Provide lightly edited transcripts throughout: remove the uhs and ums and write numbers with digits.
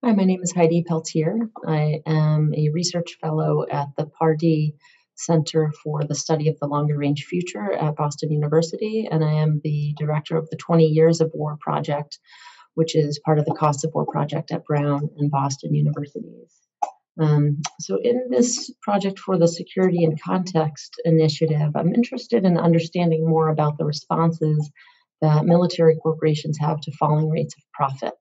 Hi, my name is Heidi Peltier. I am a research fellow at the Pardee Center for the Study of the Longer Range Future at Boston University, and I am the director of the 20 Years of War project, which is part of the Cost of War project at Brown and Boston universities. So in this project for the Security and Context Initiative, I'm interested in understanding more about the responses that military corporations have to falling rates of profit.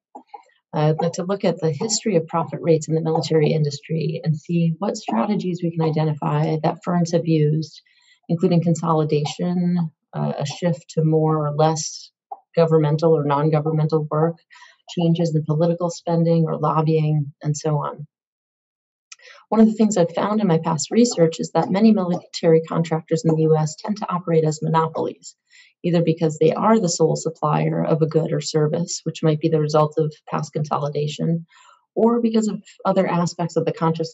I'd like to look at the history of profit rates in the military industry and see what strategies we can identify that firms have used, including consolidation, a shift to more or less governmental or non-governmental work, changes in political spending or lobbying, and so on. One of the things I've found in my past research is that many military contractors in the US tend to operate as monopolies, either because they are the sole supplier of a good or service, which might be the result of past consolidation, or because of other aspects of the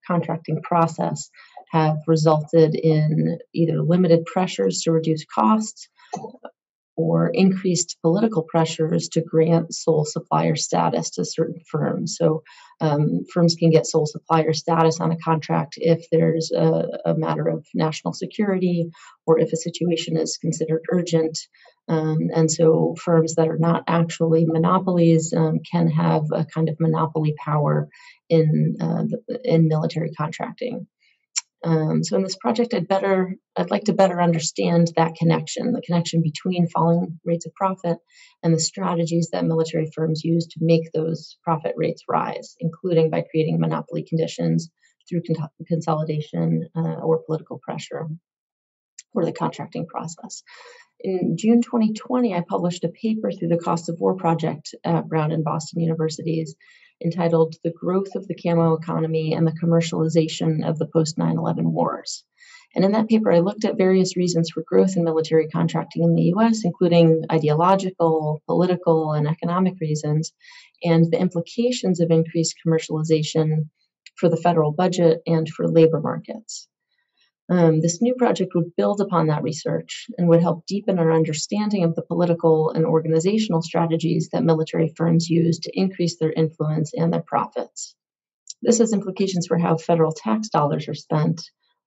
contracting process have resulted in either limited pressures to reduce costs or increased political pressures to grant sole supplier status to certain firms. So firms can get sole supplier status on a contract if there's a matter of national security or if a situation is considered urgent. And so firms that are not actually monopolies can have a kind of monopoly power in military contracting. So in this project, I'd like to better understand that connection, the connection between falling rates of profit and the strategies that military firms use to make those profit rates rise, including by creating monopoly conditions through consolidation or political pressure for the contracting process. In June 2020, I published a paper through the Cost of War project at Brown and Boston universities entitled The Growth of the Camo Economy and the Commercialization of the Post 9/11 Wars. And in that paper, I looked at various reasons for growth in military contracting in the US, including ideological, political, and economic reasons, and the implications of increased commercialization for the federal budget and for labor markets. This new project would build upon that research and would help deepen our understanding of the political and organizational strategies that military firms use to increase their influence and their profits. This has implications for how federal tax dollars are spent,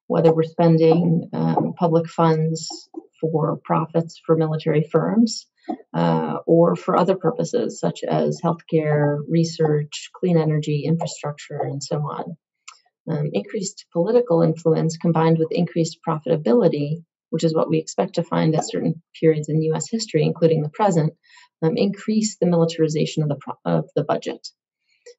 whether we're spending public funds for profits for military firms or for other purposes such as healthcare, research, clean energy, infrastructure, and so on. Increased political influence combined with increased profitability, which is what we expect to find at certain periods in US history, including the present, increase the militarization of the budget.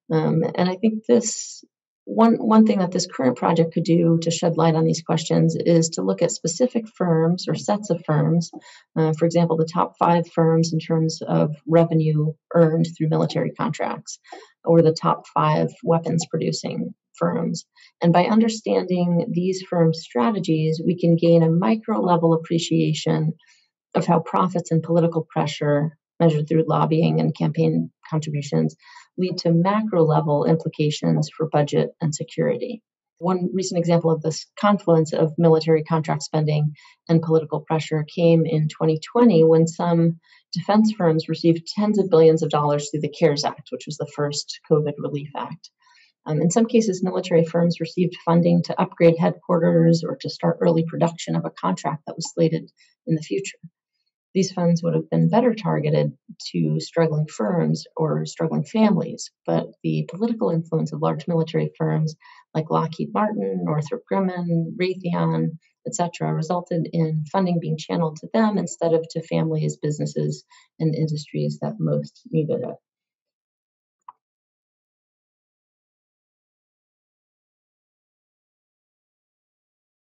And I think this one thing that this current project could do to shed light on these questions is to look at specific firms or sets of firms, for example, the top 5 firms in terms of revenue earned through military contracts, or the top 5 weapons producing firms. And by understanding these firms' strategies, we can gain a micro level appreciation of how profits and political pressure, measured through lobbying and campaign contributions, lead to macro level implications for budget and security. One recent example of this confluence of military contract spending and political pressure came in 2020 when some defense firms received tens of billions of dollars through the CARES Act, which was the first COVID relief act. In some cases, military firms received funding to upgrade headquarters or to start early production of a contract that was slated in the future. These funds would have been better targeted to struggling firms or struggling families, but the political influence of large military firms like Lockheed Martin, Northrop Grumman, Raytheon, etc., resulted in funding being channeled to them instead of to families, businesses, and industries that most needed it.